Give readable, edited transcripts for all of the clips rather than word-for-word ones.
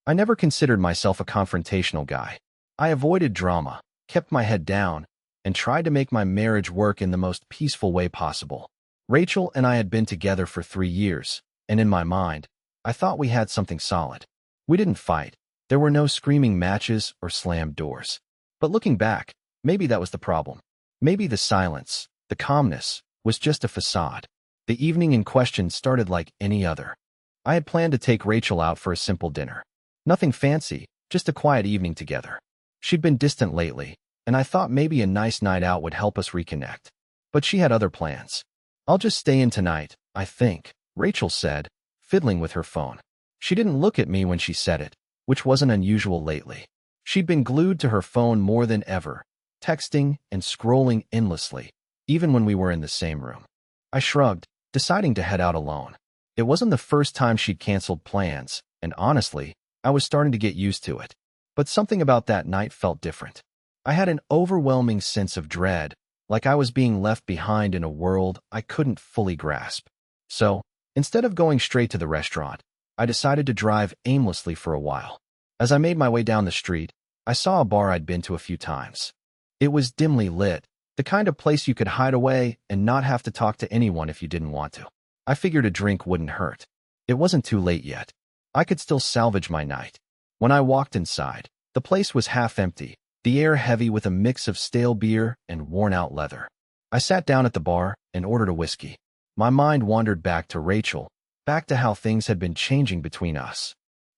I never considered myself a confrontational guy. I avoided drama, kept my head down, and tried to make my marriage work in the most peaceful way possible. Rachel and I had been together for 3 years, and in my mind, I thought we had something solid. We didn't fight. There were no screaming matches or slammed doors. But looking back, maybe that was the problem. Maybe the silence, the calmness, was just a facade. The evening in question started like any other. I had planned to take Rachel out for a simple dinner. Nothing fancy, just a quiet evening together. She'd been distant lately, and I thought maybe a nice night out would help us reconnect. But she had other plans. "I'll just stay in tonight, I think," Rachel said, fiddling with her phone. She didn't look at me when she said it, which wasn't unusual lately. She'd been glued to her phone more than ever, texting and scrolling endlessly, even when we were in the same room. I shrugged, deciding to head out alone. It wasn't the first time she'd canceled plans, and honestly, I was starting to get used to it. But something about that night felt different. I had an overwhelming sense of dread, like I was being left behind in a world I couldn't fully grasp. So, instead of going straight to the restaurant, I decided to drive aimlessly for a while. As I made my way down the street, I saw a bar I'd been to a few times. It was dimly lit, the kind of place you could hide away and not have to talk to anyone if you didn't want to. I figured a drink wouldn't hurt. It wasn't too late yet. I could still salvage my night. When I walked inside, the place was half empty, the air heavy with a mix of stale beer and worn-out leather. I sat down at the bar and ordered a whiskey. My mind wandered back to Rachel, back to how things had been changing between us.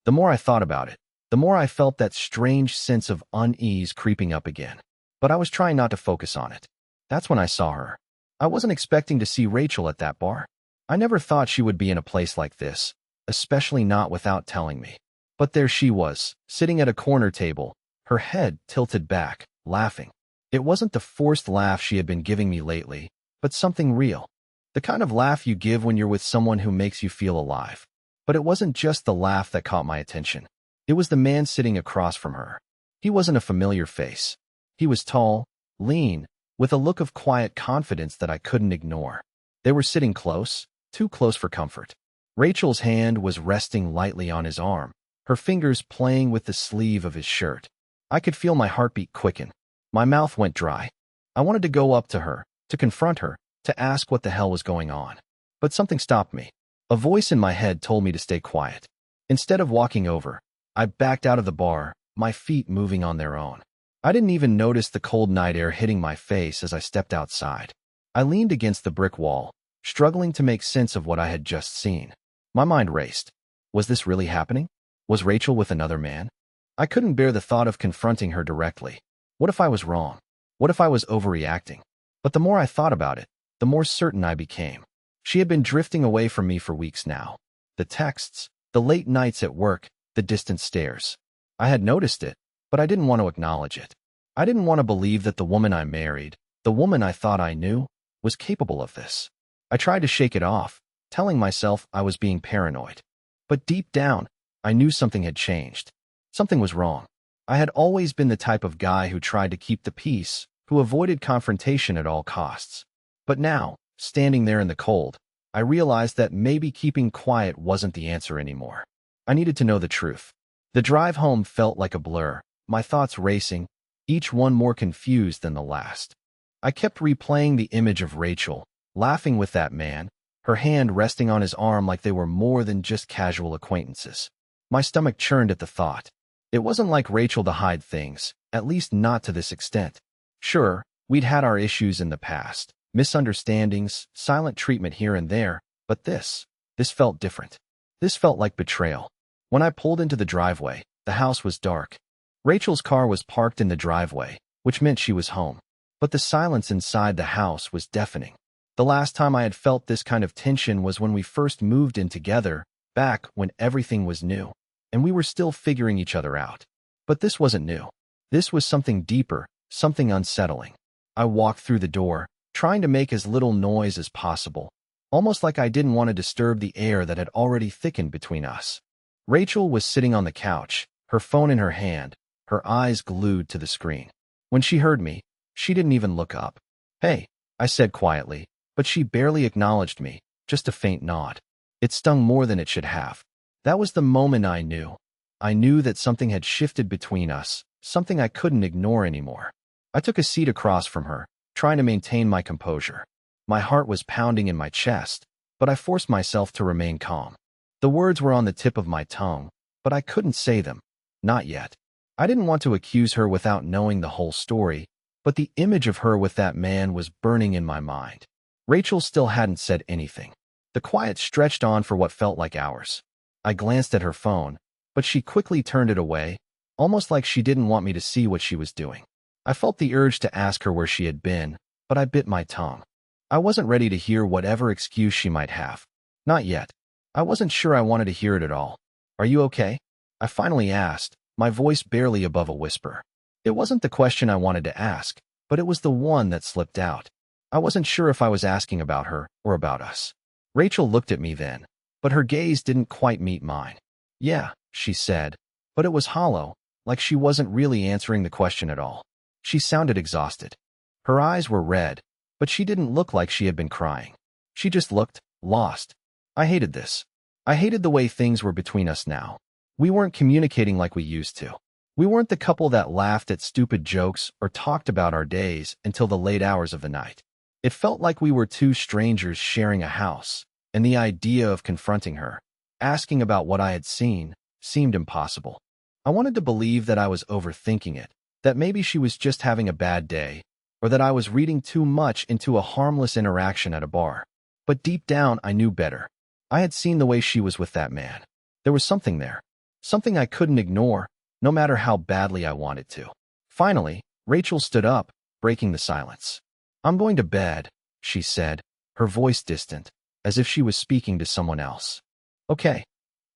The more I thought about it, the more I felt that strange sense of unease creeping up again. But I was trying not to focus on it. That's when I saw her. I wasn't expecting to see Rachel at that bar. I never thought she would be in a place like this, especially not without telling me. But there she was, sitting at a corner table, her head tilted back, laughing. It wasn't the forced laugh she had been giving me lately, but something real. The kind of laugh you give when you're with someone who makes you feel alive. But it wasn't just the laugh that caught my attention. It was the man sitting across from her. He wasn't a familiar face. He was tall, lean, with a look of quiet confidence that I couldn't ignore. They were sitting close, too close for comfort. Rachel's hand was resting lightly on his arm, her fingers playing with the sleeve of his shirt. I could feel my heartbeat quicken. My mouth went dry. I wanted to go up to her, to confront her, to ask what the hell was going on. But something stopped me. A voice in my head told me to stay quiet. Instead of walking over, I backed out of the bar, my feet moving on their own. I didn't even notice the cold night air hitting my face as I stepped outside. I leaned against the brick wall, struggling to make sense of what I had just seen. My mind raced. Was this really happening? Was Rachel with another man? I couldn't bear the thought of confronting her directly. What if I was wrong? What if I was overreacting? But the more I thought about it, the more certain I became. She had been drifting away from me for weeks now. The texts, the late nights at work, the distant stares. I had noticed it, but I didn't want to acknowledge it. I didn't want to believe that the woman I married, the woman I thought I knew, was capable of this. I tried to shake it off, telling myself I was being paranoid. But deep down, I knew something had changed. Something was wrong. I had always been the type of guy who tried to keep the peace, who avoided confrontation at all costs. But now, standing there in the cold, I realized that maybe keeping quiet wasn't the answer anymore. I needed to know the truth. The drive home felt like a blur, my thoughts racing, each one more confused than the last. I kept replaying the image of Rachel, laughing with that man, her hand resting on his arm like they were more than just casual acquaintances. My stomach churned at the thought. It wasn't like Rachel to hide things, at least not to this extent. Sure, we'd had our issues in the past, misunderstandings, silent treatment here and there, but this felt different. This felt like betrayal. When I pulled into the driveway, the house was dark. Rachel's car was parked in the driveway, which meant she was home. But the silence inside the house was deafening. The last time I had felt this kind of tension was when we first moved in together, back when everything was new, and we were still figuring each other out. But this wasn't new. This was something deeper, something unsettling. I walked through the door, trying to make as little noise as possible, almost like I didn't want to disturb the air that had already thickened between us. Rachel was sitting on the couch, her phone in her hand, her eyes glued to the screen. When she heard me, she didn't even look up. "Hey," I said quietly, but she barely acknowledged me, just a faint nod. It stung more than it should have. That was the moment I knew. I knew that something had shifted between us, something I couldn't ignore anymore. I took a seat across from her, trying to maintain my composure. My heart was pounding in my chest, but I forced myself to remain calm. The words were on the tip of my tongue, but I couldn't say them. Not yet. I didn't want to accuse her without knowing the whole story, but the image of her with that man was burning in my mind. Rachel still hadn't said anything. The quiet stretched on for what felt like hours. I glanced at her phone, but she quickly turned it away, almost like she didn't want me to see what she was doing. I felt the urge to ask her where she had been, but I bit my tongue. I wasn't ready to hear whatever excuse she might have. Not yet. I wasn't sure I wanted to hear it at all. Are you okay? I finally asked, my voice barely above a whisper. It wasn't the question I wanted to ask, but it was the one that slipped out. I wasn't sure if I was asking about her or about us. Rachel looked at me then, but her gaze didn't quite meet mine. Yeah, she said, but it was hollow, like she wasn't really answering the question at all. She sounded exhausted. Her eyes were red, but she didn't look like she had been crying. She just looked lost. I hated this. I hated the way things were between us now. We weren't communicating like we used to. We weren't the couple that laughed at stupid jokes or talked about our days until the late hours of the night. It felt like we were two strangers sharing a house, and the idea of confronting her, asking about what I had seen, seemed impossible. I wanted to believe that I was overthinking it, that maybe she was just having a bad day, or that I was reading too much into a harmless interaction at a bar. But deep down, I knew better. I had seen the way she was with that man. There was something there. Something I couldn't ignore, no matter how badly I wanted to. Finally, Rachel stood up, breaking the silence. I'm going to bed, she said, her voice distant, as if she was speaking to someone else. Okay,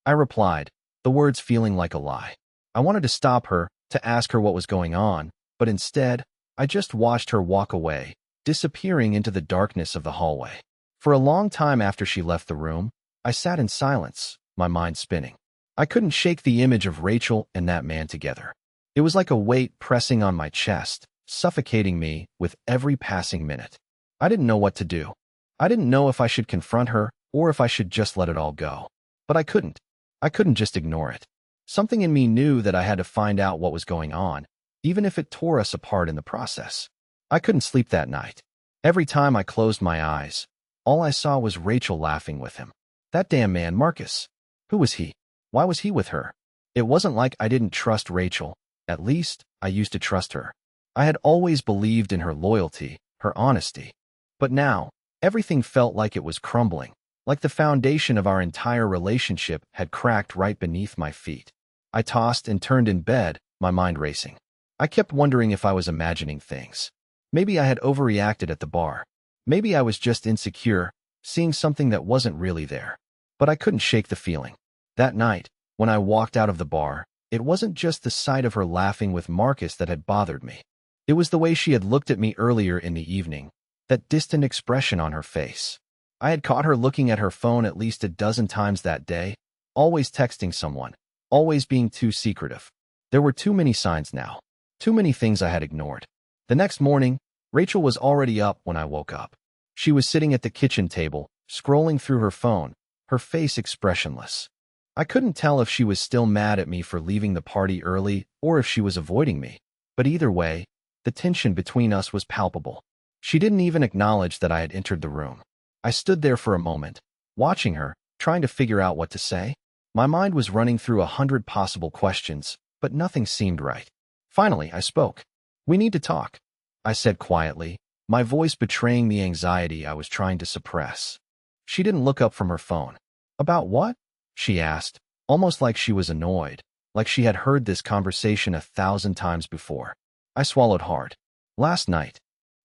I replied, the words feeling like a lie. I wanted to stop her, to ask her what was going on, but instead, I just watched her walk away, disappearing into the darkness of the hallway. For a long time after she left the room, I sat in silence, my mind spinning. I couldn't shake the image of Rachel and that man together. It was like a weight pressing on my chest, suffocating me with every passing minute. I didn't know what to do. I didn't know if I should confront her or if I should just let it all go. But I couldn't. I couldn't just ignore it. Something in me knew that I had to find out what was going on, even if it tore us apart in the process. I couldn't sleep that night. Every time I closed my eyes, all I saw was Rachel laughing with him. That damn man, Marcus. Who was he? Why was he with her? It wasn't like I didn't trust Rachel. At least, I used to trust her. I had always believed in her loyalty, her honesty. But now, everything felt like it was crumbling, like the foundation of our entire relationship had cracked right beneath my feet. I tossed and turned in bed, my mind racing. I kept wondering if I was imagining things. Maybe I had overreacted at the bar. Maybe I was just insecure, seeing something that wasn't really there. But I couldn't shake the feeling. That night, when I walked out of the bar, it wasn't just the sight of her laughing with Marcus that had bothered me. It was the way she had looked at me earlier in the evening, that distant expression on her face. I had caught her looking at her phone at least a dozen times that day, always texting someone, always being too secretive. There were too many signs now, too many things I had ignored. The next morning, Rachel was already up when I woke up. She was sitting at the kitchen table, scrolling through her phone, her face expressionless. I couldn't tell if she was still mad at me for leaving the party early or if she was avoiding me, but either way, the tension between us was palpable. She didn't even acknowledge that I had entered the room. I stood there for a moment, watching her, trying to figure out what to say. My mind was running through 100 possible questions, but nothing seemed right. Finally, I spoke. We need to talk, I said quietly, my voice betraying the anxiety I was trying to suppress. She didn't look up from her phone. About what? She asked, almost like she was annoyed, like she had heard this conversation 1,000 times before. I swallowed hard. Last night.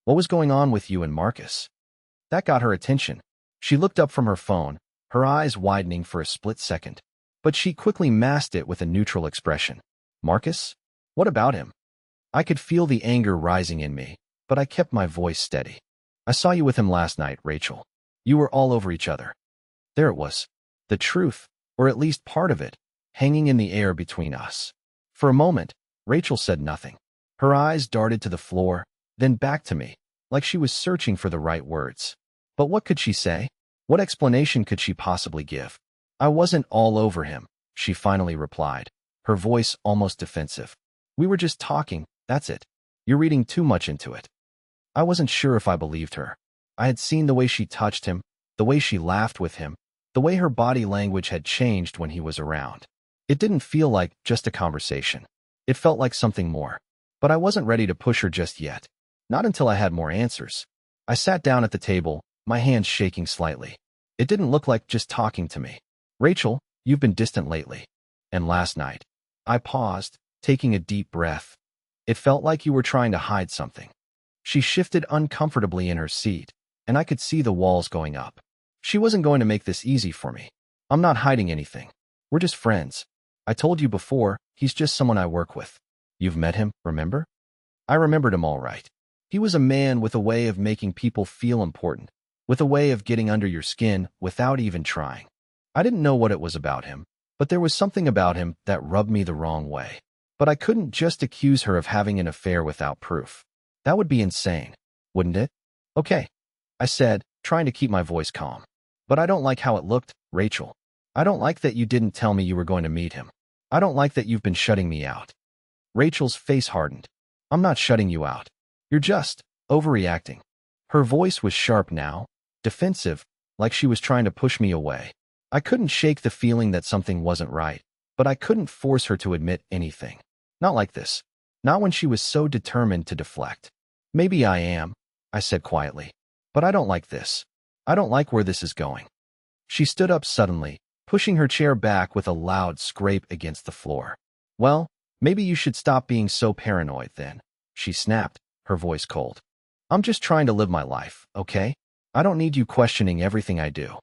What was going on with you and Marcus? That got her attention. She looked up from her phone, her eyes widening for a split second. But she quickly masked it with a neutral expression. Marcus? What about him? I could feel the anger rising in me, but I kept my voice steady. I saw you with him last night, Rachel. You were all over each other. There it was. The truth, or at least part of it, hanging in the air between us. For a moment, Rachel said nothing. Her eyes darted to the floor, then back to me, like she was searching for the right words. But what could she say? What explanation could she possibly give? I wasn't all over him, she finally replied. her voice almost defensive. We were just talking, that's it. You're reading too much into it. I wasn't sure if I believed her. I had seen the way she touched him, the way she laughed with him, the way her body language had changed when he was around. It didn't feel like just a conversation. It felt like something more. But I wasn't ready to push her just yet. Not until I had more answers. I sat down at the table, my hands shaking slightly. It didn't look like just talking to me. Rachel, you've been distant lately. And last night. I paused, taking a deep breath. It felt like you were trying to hide something. She shifted uncomfortably in her seat, and I could see the walls going up. She wasn't going to make this easy for me. I'm not hiding anything. We're just friends. I told you before, he's just someone I work with. You've met him, remember? I remembered him all right. He was a man with a way of making people feel important, with a way of getting under your skin without even trying. I didn't know what it was about him, but there was something about him that rubbed me the wrong way. But I couldn't just accuse her of having an affair without proof. That would be insane, wouldn't it? Okay, I said, trying to keep my voice calm. But I don't like how it looked, Rachel. I don't like that you didn't tell me you were going to meet him. I don't like that you've been shutting me out. Rachel's face hardened. I'm not shutting you out. You're just overreacting. Her voice was sharp now, defensive, like she was trying to push me away. I couldn't shake the feeling that something wasn't right, but I couldn't force her to admit anything. Not like this. Not when she was so determined to deflect. Maybe I am, I said quietly. But I don't like this. I don't like where this is going. She stood up suddenly, pushing her chair back with a loud scrape against the floor. Well, maybe you should stop being so paranoid then, she snapped, her voice cold. I'm just trying to live my life, okay? I don't need you questioning everything I do.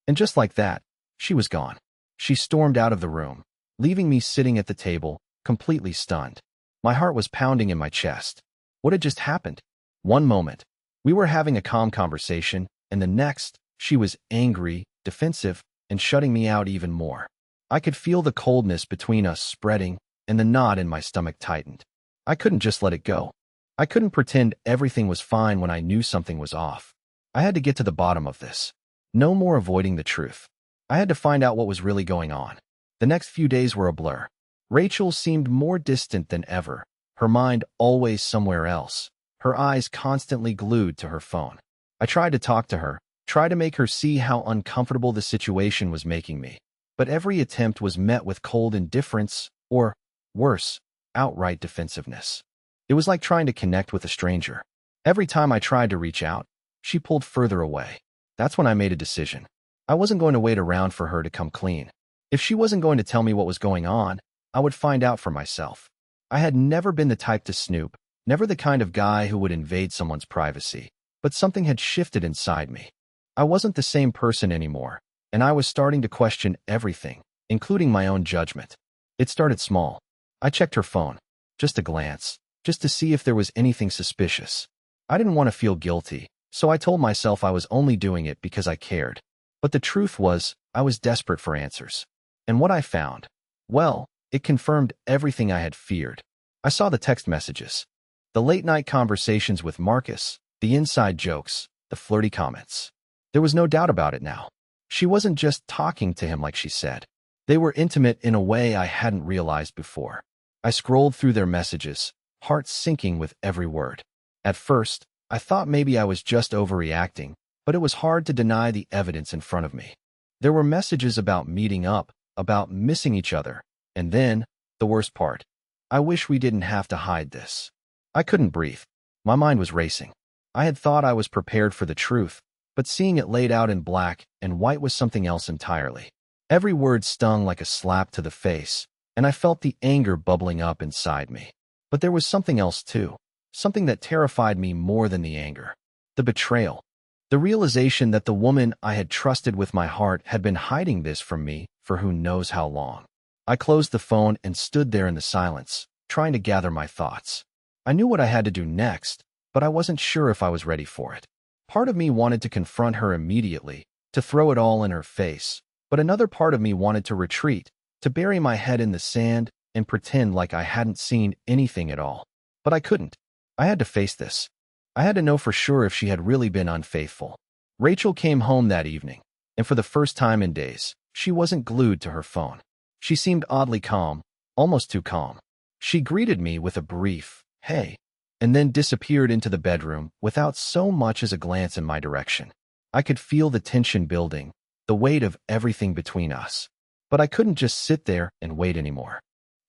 And just like that, she was gone. She stormed out of the room, leaving me sitting at the table, completely stunned. My heart was pounding in my chest. What had just happened? One moment, we were having a calm conversation, and the next, she was angry, defensive, and shutting me out even more. I could feel the coldness between us spreading, and the knot in my stomach tightened. I couldn't just let it go. I couldn't pretend everything was fine when I knew something was off. I had to get to the bottom of this. No more avoiding the truth. I had to find out what was really going on. The next few days were a blur. Rachel seemed more distant than ever, her mind always somewhere else, her eyes constantly glued to her phone. I tried to talk to her, tried to make her see how uncomfortable the situation was making me, but every attempt was met with cold indifference or, worse, outright defensiveness. It was like trying to connect with a stranger. Every time I tried to reach out, she pulled further away. That's when I made a decision. I wasn't going to wait around for her to come clean. If she wasn't going to tell me what was going on, I would find out for myself. I had never been the type to snoop, never the kind of guy who would invade someone's privacy, but something had shifted inside me. I wasn't the same person anymore, and I was starting to question everything, including my own judgment. It started small. I checked her phone, just a glance, just to see if there was anything suspicious. I didn't want to feel guilty, so I told myself I was only doing it because I cared. But the truth was, I was desperate for answers. And what I found, well, it confirmed everything I had feared. I saw the text messages, the late-night conversations with Marcus, the inside jokes, the flirty comments. There was no doubt about it now. She wasn't just talking to him like she said. They were intimate in a way I hadn't realized before. I scrolled through their messages, heart sinking with every word. At first, I thought maybe I was just overreacting, but it was hard to deny the evidence in front of me. There were messages about meeting up, about missing each other, and then, the worst part, I wish we didn't have to hide this. I couldn't breathe. My mind was racing. I had thought I was prepared for the truth, but seeing it laid out in black and white was something else entirely. Every word stung like a slap to the face, and I felt the anger bubbling up inside me. But there was something else too, something that terrified me more than the anger. The betrayal. The realization that the woman I had trusted with my heart had been hiding this from me for who knows how long. I closed the phone and stood there in the silence, trying to gather my thoughts. I knew what I had to do next, but I wasn't sure if I was ready for it. Part of me wanted to confront her immediately, to throw it all in her face, but another part of me wanted to retreat, to bury my head in the sand and pretend like I hadn't seen anything at all. But I couldn't. I had to face this. I had to know for sure if she had really been unfaithful. Rachel came home that evening, and for the first time in days, she wasn't glued to her phone. She seemed oddly calm, almost too calm. She greeted me with a brief, "Hey," and then disappeared into the bedroom without so much as a glance in my direction. I could feel the tension building, the weight of everything between us. But I couldn't just sit there and wait anymore.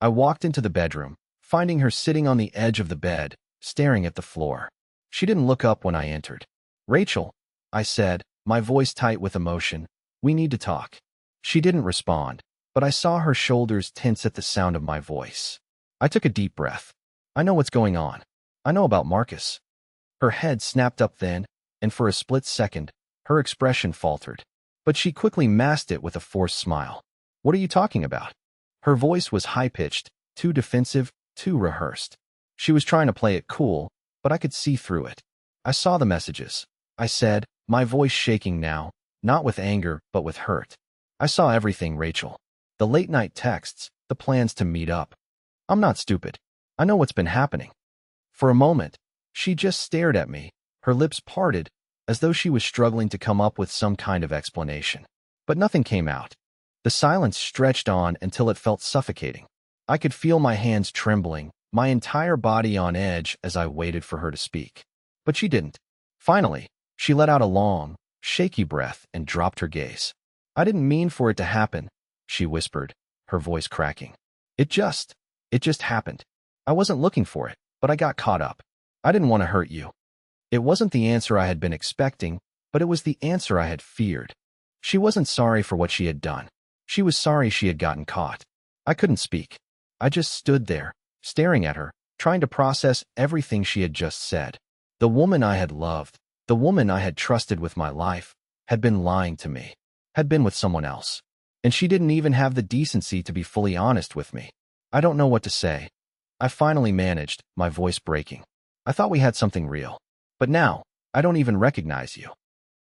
I walked into the bedroom, finding her sitting on the edge of the bed, staring at the floor. She didn't look up when I entered. "Rachel," I said, my voice tight with emotion, "we need to talk." She didn't respond, but I saw her shoulders tense at the sound of my voice. I took a deep breath. "I know what's going on. I know about Marcus." Her head snapped up then, and for a split second, her expression faltered. But she quickly masked it with a forced smile. "What are you talking about?" Her voice was high-pitched, too defensive, too rehearsed. She was trying to play it cool, but I could see through it. "I saw the messages," I said, my voice shaking now, not with anger, but with hurt. "I saw everything, Rachel. The late-night texts, the plans to meet up. I'm not stupid. I know what's been happening." For a moment, she just stared at me, her lips parted, as though she was struggling to come up with some kind of explanation. But nothing came out. The silence stretched on until it felt suffocating. I could feel my hands trembling, my entire body on edge as I waited for her to speak. But she didn't. Finally, she let out a long, shaky breath and dropped her gaze. "I didn't mean for it to happen," she whispered, her voice cracking. It just happened. I wasn't looking for it, but I got caught up. I didn't want to hurt you." It wasn't the answer I had been expecting, but it was the answer I had feared. She wasn't sorry for what she had done. She was sorry she had gotten caught. I couldn't speak. I just stood there, staring at her, trying to process everything she had just said. The woman I had loved, the woman I had trusted with my life, had been lying to me, had been with someone else. And she didn't even have the decency to be fully honest with me. I don't know what to say. I finally managed, my voice breaking. "I thought we had something real. But now, I don't even recognize you."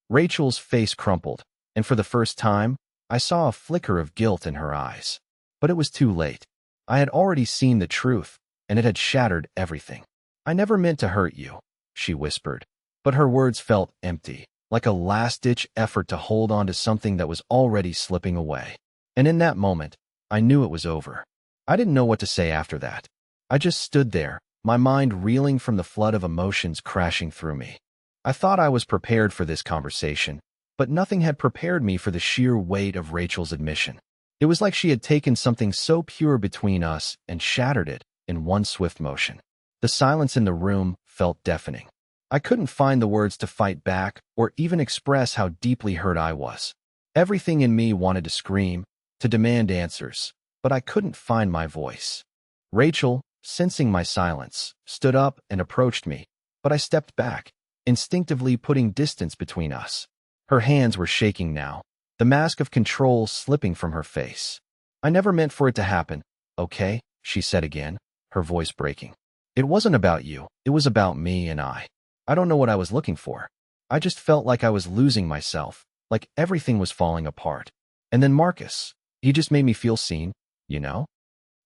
Rachel's face crumpled, and for the first time, I saw a flicker of guilt in her eyes. But it was too late. I had already seen the truth, and it had shattered everything. "I never meant to hurt you," she whispered. But her words felt empty, like a last-ditch effort to hold on to something that was already slipping away. And in that moment, I knew it was over. I didn't know what to say after that. I just stood there, my mind reeling from the flood of emotions crashing through me. I thought I was prepared for this conversation, but nothing had prepared me for the sheer weight of Rachel's admission. It was like she had taken something so pure between us and shattered it in one swift motion. The silence in the room felt deafening. I couldn't find the words to fight back or even express how deeply hurt I was. Everything in me wanted to scream, to demand answers, but I couldn't find my voice. Rachel, sensing my silence, stood up and approached me, but I stepped back, instinctively putting distance between us. Her hands were shaking now, the mask of control slipping from her face. "I never meant for it to happen, okay?" she said again, her voice breaking. "It wasn't about you, it was about me and I. I don't know what I was looking for. I just felt like I was losing myself, like everything was falling apart. And then Marcus, he just made me feel seen, you know?"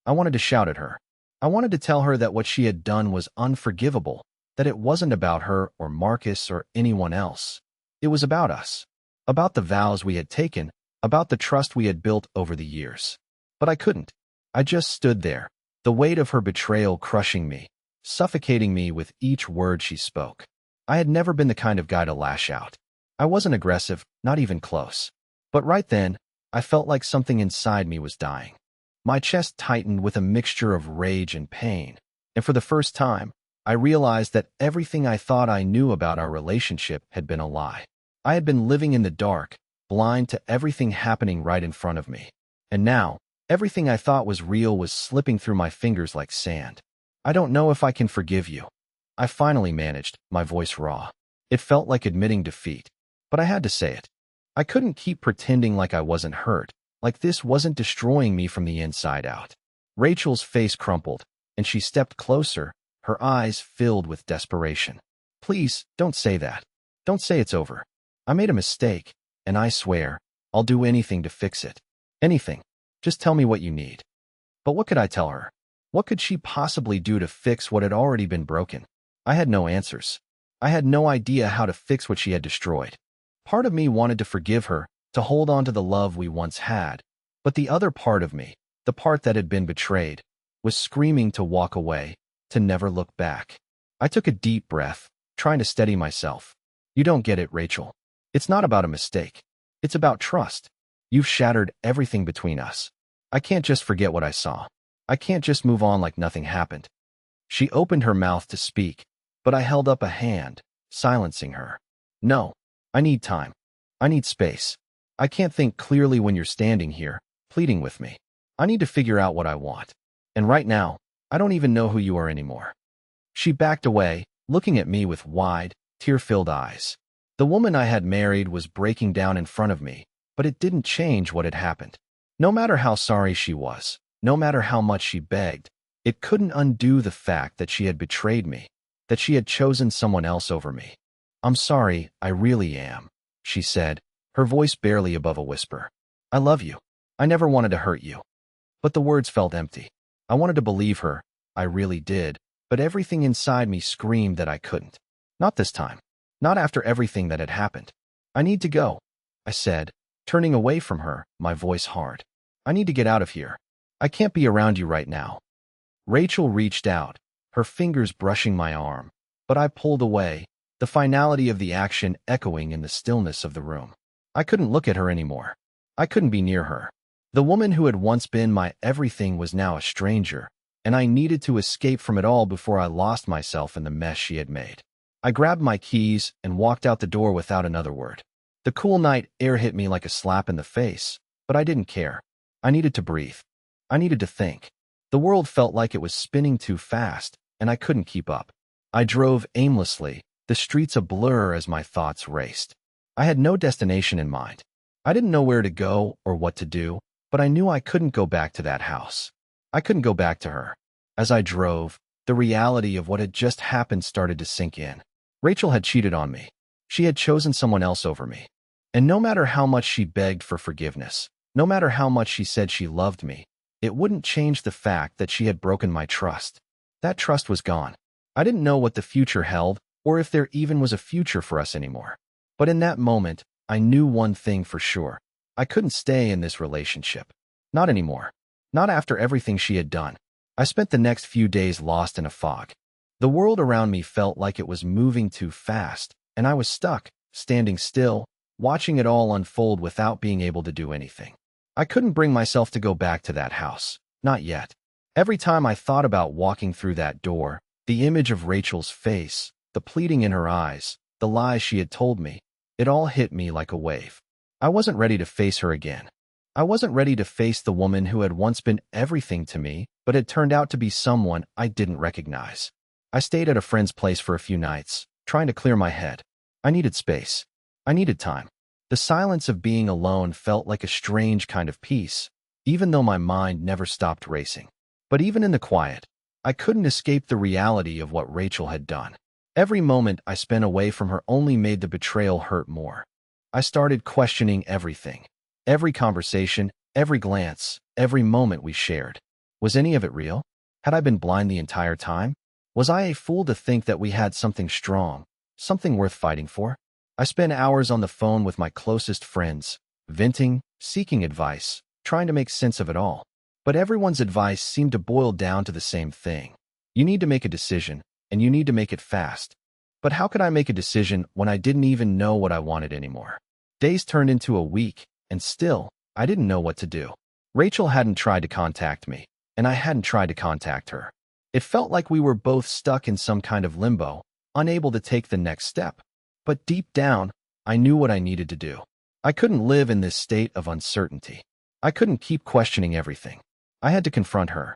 I wanted to shout at her. I wanted to tell her that what she had done was unforgivable, that it wasn't about her or Marcus or anyone else. It was about us, about the vows we had taken, about the trust we had built over the years. But I couldn't. I just stood there, the weight of her betrayal crushing me, suffocating me with each word she spoke. I had never been the kind of guy to lash out. I wasn't aggressive, not even close. But right then, I felt like something inside me was dying. My chest tightened with a mixture of rage and pain, and for the first time, I realized that everything I thought I knew about our relationship had been a lie. I had been living in the dark, blind to everything happening right in front of me. And now, everything I thought was real was slipping through my fingers like sand. "I don't know if I can forgive you." I finally managed, my voice raw. It felt like admitting defeat, but I had to say it. I couldn't keep pretending like I wasn't hurt, like this wasn't destroying me from the inside out. Rachel's face crumpled, and she stepped closer, her eyes filled with desperation. "Please, don't say that. Don't say it's over. I made a mistake, and I swear, I'll do anything to fix it. Anything. Just tell me what you need." But what could I tell her? What could she possibly do to fix what had already been broken? I had no answers. I had no idea how to fix what she had destroyed. Part of me wanted to forgive her, to hold on to the love we once had, but the other part of me, the part that had been betrayed, was screaming to walk away, to never look back. I took a deep breath, trying to steady myself. You don't get it, Rachel. It's not about a mistake. It's about trust. You've shattered everything between us. I can't just forget what I saw. I can't just move on like nothing happened. She opened her mouth to speak, but I held up a hand, silencing her. No, I need time. I need space. I can't think clearly when you're standing here, pleading with me. I need to figure out what I want. And right now, I don't even know who you are anymore. She backed away, looking at me with wide, tear-filled eyes. The woman I had married was breaking down in front of me, but it didn't change what had happened. No matter how sorry she was, no matter how much she begged, it couldn't undo the fact that she had betrayed me, that she had chosen someone else over me. I'm sorry, I really am, she said, her voice barely above a whisper. I love you. I never wanted to hurt you. But the words felt empty. I wanted to believe her, I really did, but everything inside me screamed that I couldn't. Not this time. Not after everything that had happened. I need to go, I said, turning away from her, my voice hard. I need to get out of here. I can't be around you right now. Rachel reached out, her fingers brushing my arm, but I pulled away, the finality of the action echoing in the stillness of the room. I couldn't look at her anymore. I couldn't be near her. The woman who had once been my everything was now a stranger, and I needed to escape from it all before I lost myself in the mess she had made. I grabbed my keys and walked out the door without another word. The cool night air hit me like a slap in the face, but I didn't care. I needed to breathe. I needed to think. The world felt like it was spinning too fast, and I couldn't keep up. I drove aimlessly, the streets a blur as my thoughts raced. I had no destination in mind. I didn't know where to go or what to do, but I knew I couldn't go back to that house. I couldn't go back to her. As I drove, the reality of what had just happened started to sink in. Rachel had cheated on me. She had chosen someone else over me. And no matter how much she begged for forgiveness, no matter how much she said she loved me, it wouldn't change the fact that she had broken my trust. That trust was gone. I didn't know what the future held, or if there even was a future for us anymore. But in that moment, I knew one thing for sure. I couldn't stay in this relationship. Not anymore. Not after everything she had done. I spent the next few days lost in a fog. The world around me felt like it was moving too fast, and I was stuck, standing still, watching it all unfold without being able to do anything. I couldn't bring myself to go back to that house. Not yet. Every time I thought about walking through that door, the image of Rachel's face, the pleading in her eyes, the lies she had told me, it all hit me like a wave. I wasn't ready to face her again. I wasn't ready to face the woman who had once been everything to me, but had turned out to be someone I didn't recognize. I stayed at a friend's place for a few nights, trying to clear my head. I needed space. I needed time. The silence of being alone felt like a strange kind of peace, even though my mind never stopped racing. But even in the quiet, I couldn't escape the reality of what Rachel had done. Every moment I spent away from her only made the betrayal hurt more. I started questioning everything. Every conversation, every glance, every moment we shared. Was any of it real? Had I been blind the entire time? Was I a fool to think that we had something strong, something worth fighting for? I spent hours on the phone with my closest friends, venting, seeking advice, trying to make sense of it all. But everyone's advice seemed to boil down to the same thing. You need to make a decision, and you need to make it fast. But how could I make a decision when I didn't even know what I wanted anymore? Days turned into a week, and still, I didn't know what to do. Rachel hadn't tried to contact me, and I hadn't tried to contact her. It felt like we were both stuck in some kind of limbo, unable to take the next step. But deep down, I knew what I needed to do. I couldn't live in this state of uncertainty. I couldn't keep questioning everything. I had to confront her.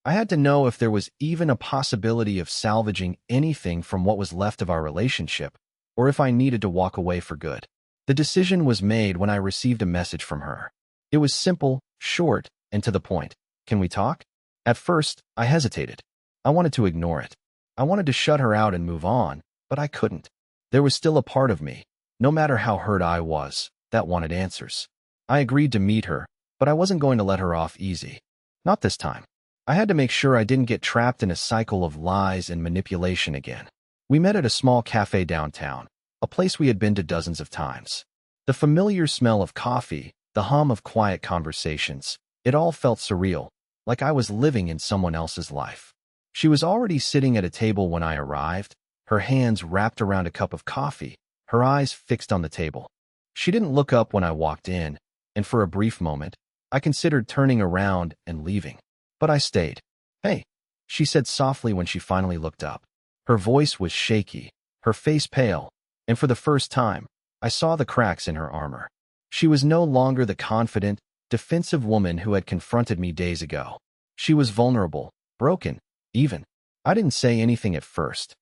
I had to know if there was even a possibility of salvaging anything from what was left of our relationship, or if I needed to walk away for good. The decision was made when I received a message from her. It was simple, short, and to the point. Can we talk? At first, I hesitated. I wanted to ignore it. I wanted to shut her out and move on, but I couldn't. There was still a part of me, no matter how hurt I was, that wanted answers. I agreed to meet her, but I wasn't going to let her off easy. Not this time. I had to make sure I didn't get trapped in a cycle of lies and manipulation again. We met at a small cafe downtown, a place we had been to dozens of times. The familiar smell of coffee, the hum of quiet conversations, it all felt surreal, like I was living in someone else's life. She was already sitting at a table when I arrived, her hands wrapped around a cup of coffee, her eyes fixed on the table. She didn't look up when I walked in, and for a brief moment, I considered turning around and leaving. But I stayed. "Hey," she said softly when she finally looked up. Her voice was shaky, her face pale, and for the first time, I saw the cracks in her armor. She was no longer the confident, defensive woman who had confronted me days ago. She was vulnerable, broken, even. I didn't say anything at first.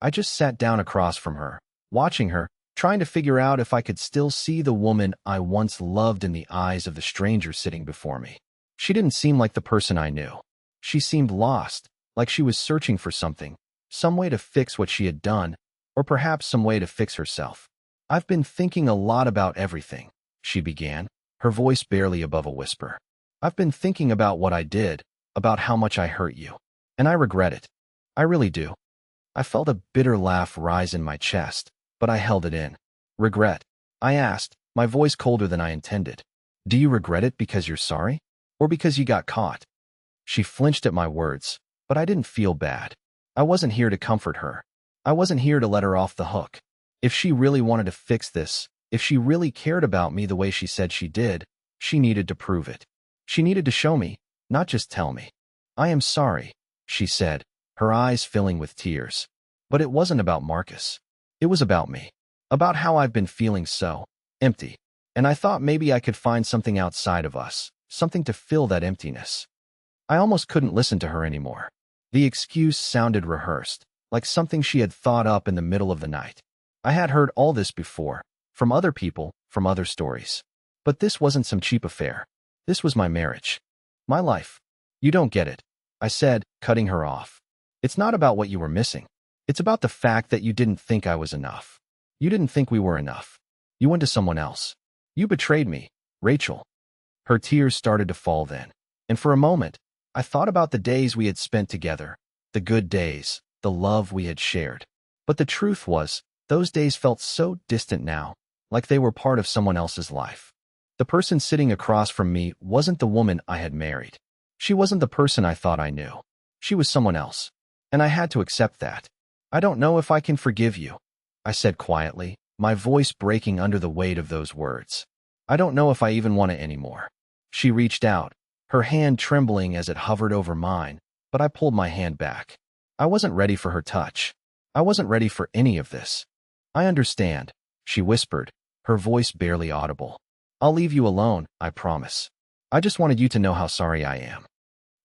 I just sat down across from her, watching her, trying to figure out if I could still see the woman I once loved in the eyes of the stranger sitting before me. She didn't seem like the person I knew. She seemed lost, like she was searching for something, some way to fix what she had done, or perhaps some way to fix herself. "I've been thinking a lot about everything," she began, her voice barely above a whisper. "I've been thinking about what I did, about how much I hurt you. And I regret it. I really do." I felt a bitter laugh rise in my chest, but I held it in. "Regret?" I asked, my voice colder than I intended. "Do you regret it because you're sorry? Or because you got caught?" She flinched at my words, but I didn't feel bad. I wasn't here to comfort her. I wasn't here to let her off the hook. If she really wanted to fix this, if she really cared about me the way she said she did, she needed to prove it. She needed to show me, not just tell me. "I am sorry," she said, her eyes filling with tears. But it wasn't about Marcus. It was about me. About how I've been feeling so empty. And I thought maybe I could find something outside of us, something to fill that emptiness. I almost couldn't listen to her anymore. The excuse sounded rehearsed, like something she had thought up in the middle of the night. I had heard all this before, from other people, from other stories. But this wasn't some cheap affair. This was my marriage. My life. "You don't get it," I said, cutting her off. "It's not about what you were missing. It's about the fact that you didn't think I was enough. You didn't think we were enough. You went to someone else. You betrayed me, Rachel." Her tears started to fall then, and for a moment, I thought about the days we had spent together, the good days, the love we had shared. But the truth was, those days felt so distant now, like they were part of someone else's life. The person sitting across from me wasn't the woman I had married. She wasn't the person I thought I knew. She was someone else, and I had to accept that. "I don't know if I can forgive you," I said quietly, my voice breaking under the weight of those words. "I don't know if I even want it anymore." She reached out, her hand trembling as it hovered over mine, but I pulled my hand back. I wasn't ready for her touch. I wasn't ready for any of this. "I understand," she whispered, her voice barely audible. "I'll leave you alone, I promise. I just wanted you to know how sorry I am."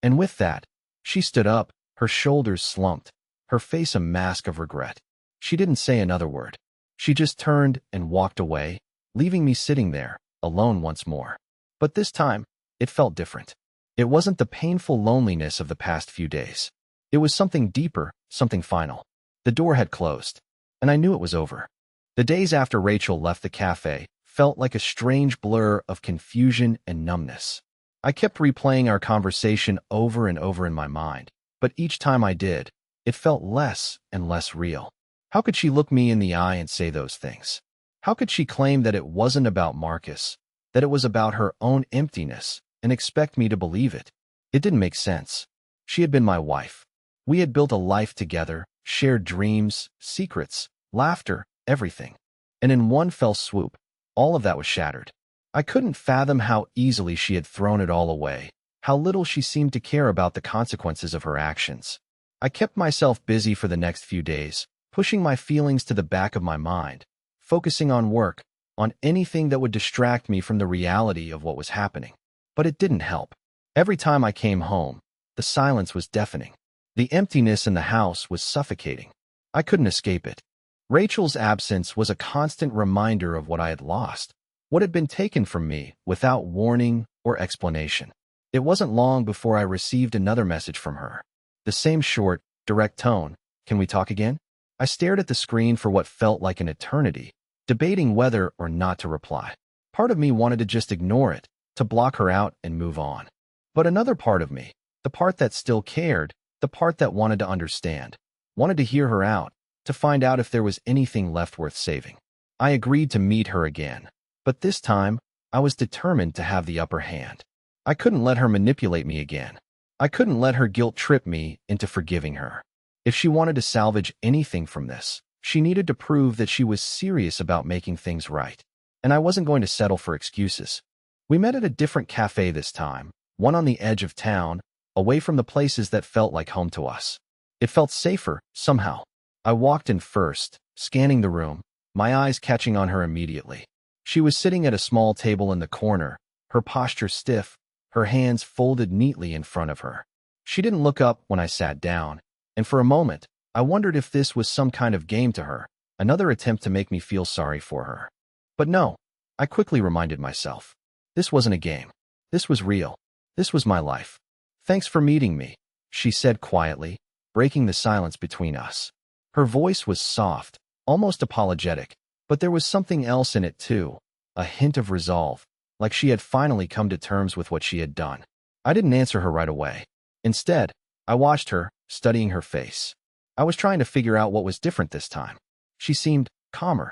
And with that, she stood up, her shoulders slumped, her face a mask of regret. She didn't say another word. She just turned and walked away, leaving me sitting there, alone once more. But this time, it felt different. It wasn't the painful loneliness of the past few days. It was something deeper, something final. The door had closed, and I knew it was over. The days after Rachel left the cafe felt like a strange blur of confusion and numbness. I kept replaying our conversation over and over in my mind, but each time I did, it felt less and less real. How could she look me in the eye and say those things? How could she claim that it wasn't about Marcus, that it was about her own emptiness, and expect me to believe it? It didn't make sense. She had been my wife. We had built a life together, shared dreams, secrets, laughter, everything. And in one fell swoop, all of that was shattered. I couldn't fathom how easily she had thrown it all away, how little she seemed to care about the consequences of her actions. I kept myself busy for the next few days, pushing my feelings to the back of my mind, focusing on work, on anything that would distract me from the reality of what was happening. But it didn't help. Every time I came home, the silence was deafening. The emptiness in the house was suffocating. I couldn't escape it. Rachel's absence was a constant reminder of what I had lost, what had been taken from me without warning or explanation. It wasn't long before I received another message from her. The same short, direct tone. "Can we talk again?" I stared at the screen for what felt like an eternity, debating whether or not to reply. Part of me wanted to just ignore it, to block her out and move on. But another part of me, the part that still cared, the part that wanted to understand, wanted to hear her out, to find out if there was anything left worth saving. I agreed to meet her again, but this time, I was determined to have the upper hand. I couldn't let her manipulate me again. I couldn't let her guilt trip me into forgiving her. If she wanted to salvage anything from this, she needed to prove that she was serious about making things right. And I wasn't going to settle for excuses. We met at a different cafe this time, one on the edge of town, away from the places that felt like home to us. It felt safer, somehow. I walked in first, scanning the room, my eyes catching on her immediately. She was sitting at a small table in the corner, her posture stiff, her hands folded neatly in front of her. She didn't look up when I sat down, and for a moment, I wondered if this was some kind of game to her, another attempt to make me feel sorry for her. But no, I quickly reminded myself. This wasn't a game. This was real. This was my life. Thanks for meeting me, she said quietly, breaking the silence between us. Her voice was soft, almost apologetic, but there was something else in it too, a hint of resolve, like she had finally come to terms with what she had done. I didn't answer her right away. Instead, I watched her, studying her face. I was trying to figure out what was different this time. She seemed calmer.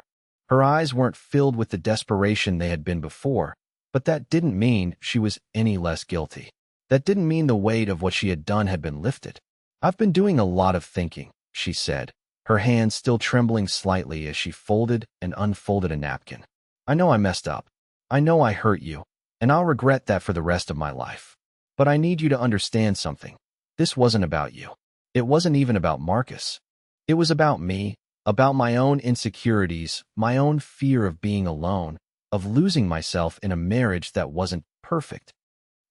Her eyes weren't filled with the desperation they had been before, but that didn't mean she was any less guilty. That didn't mean the weight of what she had done had been lifted. I've been doing a lot of thinking, she said, her hands still trembling slightly as she folded and unfolded a napkin. I know I messed up. I know I hurt you, and I'll regret that for the rest of my life. But I need you to understand something. This wasn't about you. It wasn't even about Marcus. It was about me, about my own insecurities, my own fear of being alone, of losing myself in a marriage that wasn't perfect.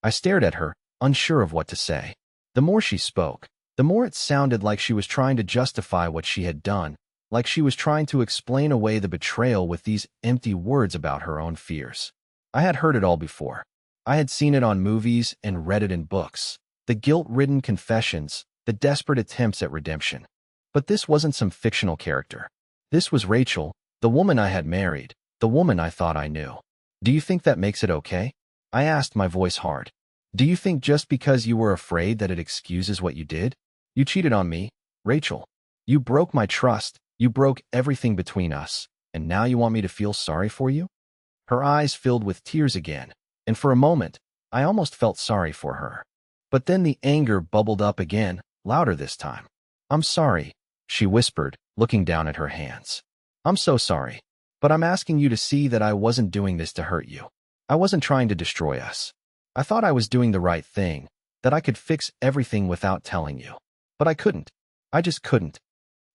I stared at her, unsure of what to say. The more she spoke, the more it sounded like she was trying to justify what she had done, like she was trying to explain away the betrayal with these empty words about her own fears. I had heard it all before. I had seen it on movies and read it in books. The guilt-ridden confessions, the desperate attempts at redemption. But this wasn't some fictional character. This was Rachel, the woman I had married, the woman I thought I knew. Do you think that makes it okay? I asked, my voice hard. Do you think just because you were afraid that it excuses what you did? You cheated on me, Rachel. You broke my trust. You broke everything between us, and now you want me to feel sorry for you? Her eyes filled with tears again, and for a moment, I almost felt sorry for her. But then the anger bubbled up again, louder this time. I'm sorry, she whispered, looking down at her hands. I'm so sorry, but I'm asking you to see that I wasn't doing this to hurt you. I wasn't trying to destroy us. I thought I was doing the right thing, that I could fix everything without telling you. But I couldn't. I just couldn't.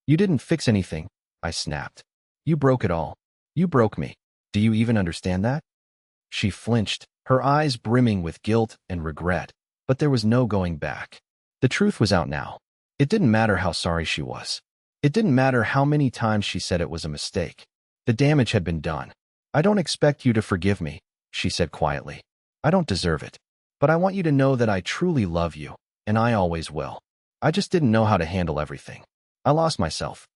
You didn't fix anything, I snapped. You broke it all. You broke me. Do you even understand that? She flinched, her eyes brimming with guilt and regret, but there was no going back. The truth was out now. It didn't matter how sorry she was. It didn't matter how many times she said it was a mistake. The damage had been done. I don't expect you to forgive me, she said quietly. I don't deserve it. But I want you to know that I truly love you, and I always will. I just didn't know how to handle everything. I lost myself.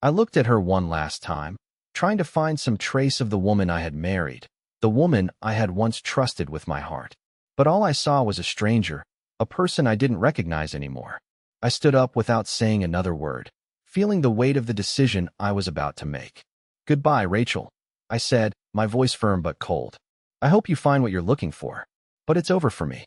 I looked at her one last time, trying to find some trace of the woman I had married, the woman I had once trusted with my heart. But all I saw was a stranger, a person I didn't recognize anymore. I stood up without saying another word, feeling the weight of the decision I was about to make. Goodbye, Rachel, I said, my voice firm but cold. I hope you find what you're looking for, but it's over for me.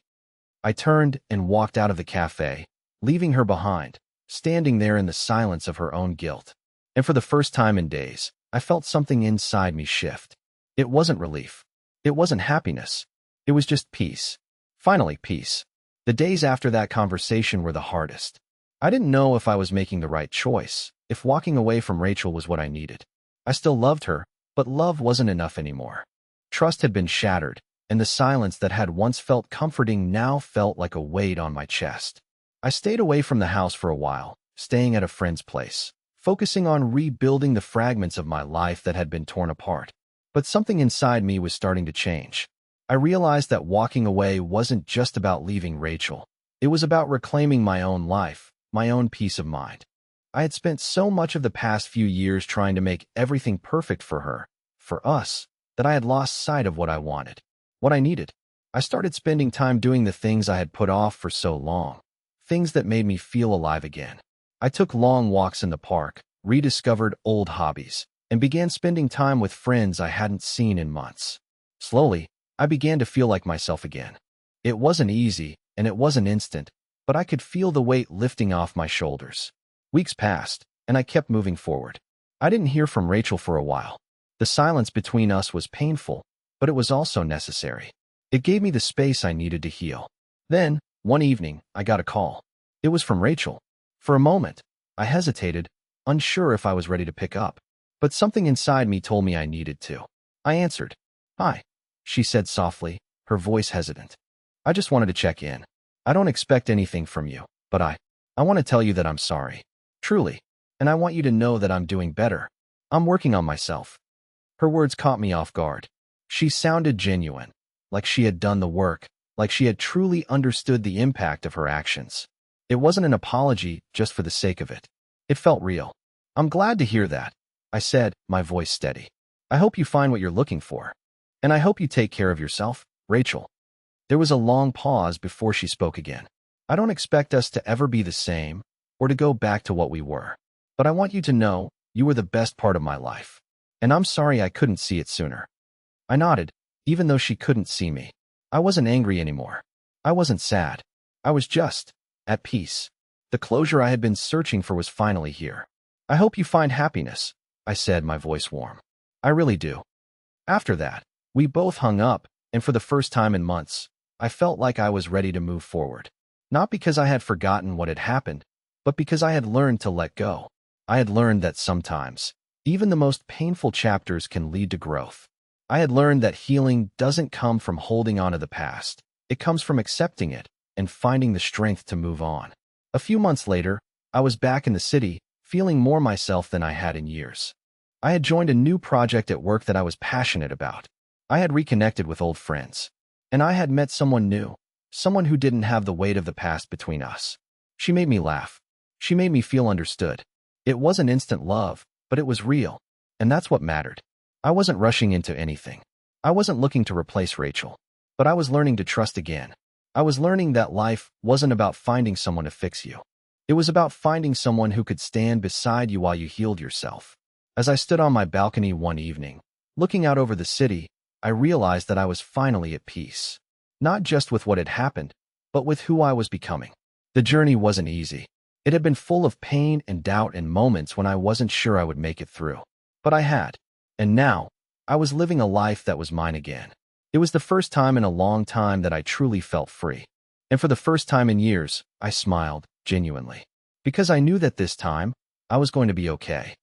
I turned and walked out of the cafe, leaving her behind, standing there in the silence of her own guilt. And for the first time in days, I felt something inside me shift. It wasn't relief. It wasn't happiness. It was just peace. Finally, peace. The days after that conversation were the hardest. I didn't know if I was making the right choice, if walking away from Rachel was what I needed. I still loved her, but love wasn't enough anymore. Trust had been shattered, and the silence that had once felt comforting now felt like a weight on my chest. I stayed away from the house for a while, staying at a friend's place, focusing on rebuilding the fragments of my life that had been torn apart. But something inside me was starting to change. I realized that walking away wasn't just about leaving Rachel. It was about reclaiming my own life, my own peace of mind. I had spent so much of the past few years trying to make everything perfect for her, for us, that I had lost sight of what I wanted, what I needed. I started spending time doing the things I had put off for so long, things that made me feel alive again. I took long walks in the park, rediscovered old hobbies, and began spending time with friends I hadn't seen in months. Slowly, I began to feel like myself again. It wasn't easy, and it wasn't instant, but I could feel the weight lifting off my shoulders. Weeks passed, and I kept moving forward. I didn't hear from Rachel for a while. The silence between us was painful, but it was also necessary. It gave me the space I needed to heal. Then, one evening, I got a call. It was from Rachel. For a moment, I hesitated, unsure if I was ready to pick up, but something inside me told me I needed to. I answered. "Hi," she said softly, her voice hesitant. "I just wanted to check in. I don't expect anything from you, but I want to tell you that I'm sorry. Truly. And I want you to know that I'm doing better. I'm working on myself." Her words caught me off guard. She sounded genuine, like she had done the work, like she had truly understood the impact of her actions. It wasn't an apology just for the sake of it. It felt real. "I'm glad to hear that," I said, my voice steady. "I hope you find what you're looking for. And I hope you take care of yourself, Rachel." There was a long pause before she spoke again. "I don't expect us to ever be the same or to go back to what we were. But I want you to know you were the best part of my life. And I'm sorry I couldn't see it sooner." I nodded, even though she couldn't see me. I wasn't angry anymore. I wasn't sad. I was just at peace. The closure I had been searching for was finally here. "I hope you find happiness," I said, my voice warm. "I really do." After that, we both hung up, and for the first time in months, I felt like I was ready to move forward. Not because I had forgotten what had happened, but because I had learned to let go. I had learned that sometimes, even the most painful chapters can lead to growth. I had learned that healing doesn't come from holding on to the past. It comes from accepting it and finding the strength to move on. A few months later, I was back in the city, feeling more myself than I had in years. I had joined a new project at work that I was passionate about. I had reconnected with old friends. And I had met someone new, someone who didn't have the weight of the past between us. She made me laugh. She made me feel understood. It wasn't instant love, but it was real. And that's what mattered. I wasn't rushing into anything. I wasn't looking to replace Rachel. But I was learning to trust again. I was learning that life wasn't about finding someone to fix you. It was about finding someone who could stand beside you while you healed yourself. As I stood on my balcony one evening, looking out over the city, I realized that I was finally at peace. Not just with what had happened, but with who I was becoming. The journey wasn't easy. It had been full of pain and doubt and moments when I wasn't sure I would make it through. But I had. And now, I was living a life that was mine again. It was the first time in a long time that I truly felt free. And for the first time in years, I smiled, genuinely. Because I knew that this time, I was going to be okay.